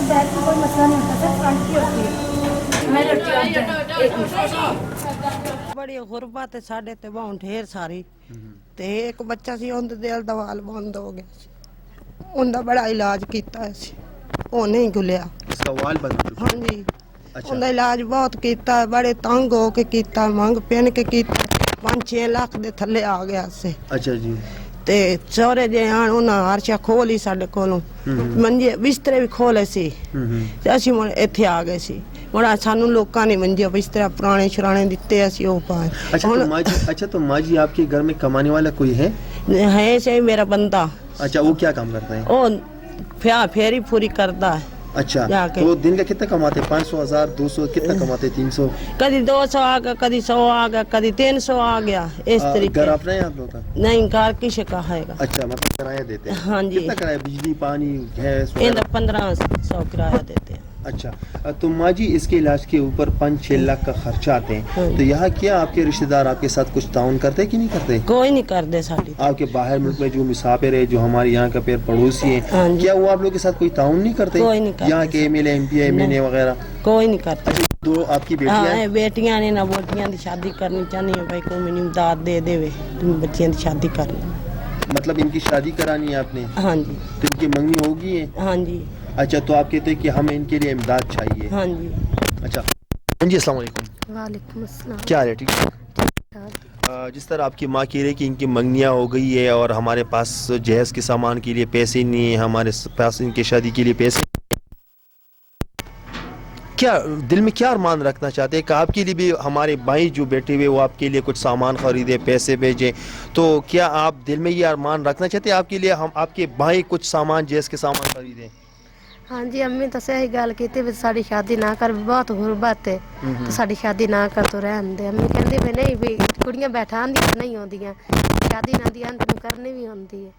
Back का कोई मसला नहीं होता, सिर्फ फ्रंट की होती है। मैं बड़ी गुरबत है साढ़े ते बहुत ढेर सारी ते एक बच्चा सी ਉਹਦੇ ਦਿਲ ਦਾ ਵਾਲ ਬੰਦ ਹੋ ਗਿਆ ਸੀ, ਉਹਦਾ ਬੜਾ ਇਲਾਜ ਕੀਤਾ ਸੀ, ਉਹ ਨਹੀਂ ਖੁੱਲਿਆ। इसका वाल बंद हो चुका ਹਾਂਜੀ अच्छा ਉਹਦਾ ਇਲਾਜ ਬਹੁਤ ਕੀਤਾ, ਬੜੇ ਤੰਗ ਹੋ ਕੇ ਕੀਤਾ, ਮੰਗ ਪੈਣ ਕੇ ਕੀਤਾ, 5-6 ਲੱਖ ਦੇ ਥੱਲੇ ਆ ਗਿਆ ਸੀ। अच्छा जी ਤੇ ਸਹੁਰੇ ਜੇ ਆਣ ਉਹਨਾਂ ਹਰਸ਼ਾ ਖੋਲ ਹੀ ਸਾਡੇ ਕੋਲੋਂ, ਮੰਜੇ ਬਿਸਤਰੇ ਵੀ ਖੋਲੇ ਸੀ ਤੇ ਅਸੀਂ ਹੁਣ ਇੱਥੇ ਆ ਗਏ ਸੀ। ਹੁਣ ਸਾਨੂੰ ਲੋਕਾਂ ਨੇ ਮੰਜੇ ਬਿਸਤਰਾ ਪੁਰਾਣੇ ਸ਼ਰਾਣੇ ਦਿੱਤੇ, ਅਸੀਂ ਉਹ ਪਾਏ। अच्छा तो माँ जी आपके घर में कमाने वाला कोई है? ਹੈ ਸੇ ਮੇਰਾ ਬੰਦਾ, अच्छा वो क्या काम करता है? ਉਹ ਫੇਰੀ ਪੂਰੀ ਕਰਦਾ ਹੈ। अच्छा जाके। तो दिन का कितना कमाते हैं? 500, 1000, 200 कितना कमाते हैं? 300? कभी 200 आ गया, कभी 100 आ गया, कभी 300 आ गया, इस तरीके। घर अपना है आप लोग का? नहीं, घर किसे का हैगा। अच्छा मतलब किराया देते हैं? हाँ जी। कितना किराया? बिजली पानी गैस? इधर 1500 किराया देते हैं। अच्छा तो माँ जी इसके इलाज के ऊपर 5-6 लाख का खर्चा आते हैं, तो यहाँ क्या आपके रिश्तेदार आपके साथ कुछ ताउन करते हैं कि नहीं करते? कोई नहीं करते साड़ी। आपके बाहर मुल्क में जो मुसाफिर है, जो हमारे यहाँ का पेड़ पड़ोसी है, हाँ जी। क्या वो आप लोग के साथ कोई ताउन नहीं करते? कोई नहीं करते। यहाँ के एमएलए एमपी एमएलए वगैरह? कोई नहीं करता। दो आपकी बेटियां हैं? हाँ, बेटियां ने ना बेटियां की शादी करनी चाहनी है, भाई कोई मैंने इमदाद दे देवे, तुम बच्चियां की शादी करनी। मतलब इनकी शादी करानी है आपने? हाँ जी। तो इनकी मंगनी होगी है? हाँ जी। अच्छा तो आप कहते हैं कि हमें इनके लिए इमदाद चाहिए? हाँ जी। अच्छा जी अस्सलाम वालेकुम। वालेकुम अस्सलाम। क्या हाल है? ठीक है। जिस तरह आपकी माँ कह रही है कि इनकी मंगनियाँ हो गई है और हमारे पास जहेज़ के सामान के लिए पैसे नहीं है, हमारे पास इनकी शादी के लिए पैसे, क्या दिल में क्या अरमान रखना चाहते हैं कि आपके लिए भी हमारे भाई जो बैठे हुए वो आपके लिए कुछ सामान खरीदे, पैसे भेजें, तो क्या आप दिल में ये अरमान रखना चाहते हैं आपके लिए हम आपके भाई कुछ सामान जहेज़ के सामान खरीदें? हाँ जी, अम्मी तो सही गल की भी साड़ी शादी ना कर, बहुत गुरबत है तो साड़ी शादी ना कर तो रहन दे। अम्मी कहती भी नहीं भी कुड़ियां बैठान दी नहीं होंदियां, शादी ना दी अंत में करनी भी होंदी है।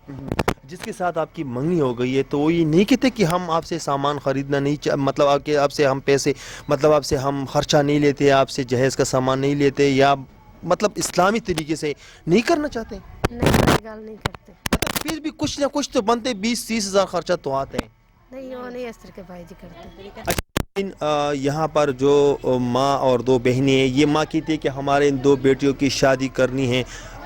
जिसके साथ आपकी मंगनी हो गई है तो वो ये नहीं कहते कि हम आपसे सामान खरीदना नहीं मतलब आपसे हम पैसे मतलब आपसे हम खर्चा नहीं लेते, आपसे जहेज़ का सामान नहीं लेते, या मतलब इस्लामी तरीके से नहीं करना चाहते? नहीं, कोई गल नहीं करते। मतलब फिर भी कुछ ना कुछ तो बनते, 20-30 हज़ार खर्चा तो आते हैं। नहीं, वो नहीं इस तरह के भाई जी करते। लेकिन यहाँ पर जो माँ और 2 बहनें हैं, ये माँ कहती है कि हमारे इन 2 बेटियों की शादी करनी है,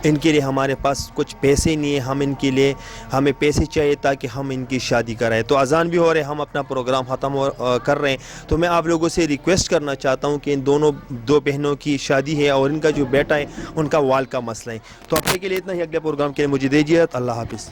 इनके लिए हमारे पास कुछ पैसे नहीं है, हम इनके लिए हमें पैसे चाहिए ताकि हम इनकी शादी कराएं। तो अजान भी हो रहे हैं, हम अपना प्रोग्राम ख़त्म कर रहे हैं, तो मैं आप लोगों से रिक्वेस्ट करना चाहता हूं कि इन 2 बहनों की शादी है और इनका जो बेटा है उनका वाल का मसला है। तो अपने के लिए इतना ही, अगले प्रोग्राम के लिए मुझे दीजिए, अल्लाह हाफिज़।